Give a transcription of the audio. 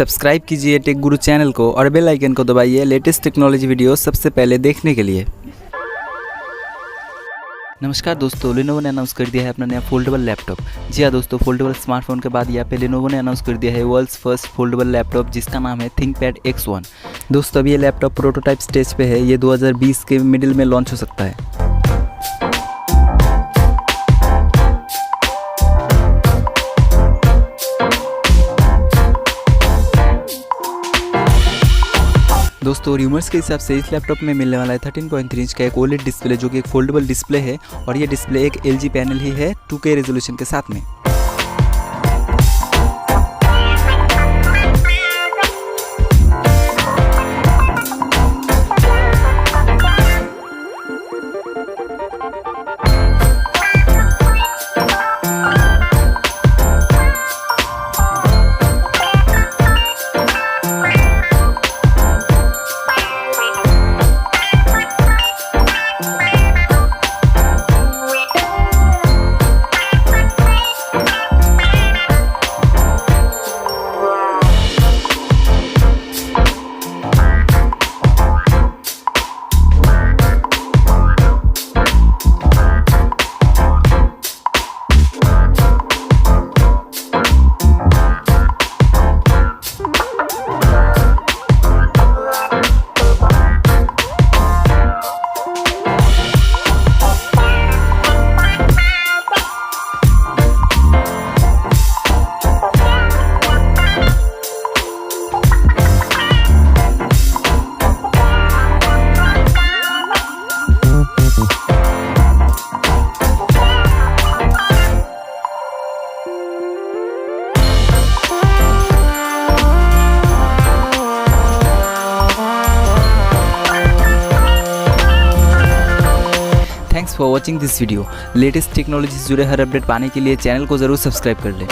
Subscribe कीजिए take गुरु channel को और बेल आइकन को दबाइए लेटेस्ट टेक्नोलॉजी वीडियो सबसे पहले देखने के लिए। नमस्कार दोस्तों, लेनोवो ने अनाउंस कर दिया है अपना नया फोल्डेबल लैपटॉप। जी हाँ दोस्तों, फोल्डेबल स्मार्टफोन के बाद यहाँ पे लेनोवो ने अनाउंस कर दिया है वर्ल्ड्स फर्स्ट फोल्डेबल लैपटॉप जिसका नाम है थिंकपैड X1। दोस्तों अभी ये लैपटॉप प्रोटोटाइप स्टेज पे है, ये 2020 के मिडिल में लॉन्च हो सकता है। दोस्तों र्यूमर्स के हिसाब से इस लैपटॉप में मिलने वाला है 13.3 इंच का एक ओलेड डिस्प्ले जो कि एक फोल्डेबल डिस्प्ले है और ये डिस्प्ले एक LG पैनल ही है 2K रेजोल्यूशन के साथ में। Thanks for watching this video. Latest technology से जुड़े हर अपडेट पाने के लिए चैनल को ज़रूर सब्सक्राइब कर लें।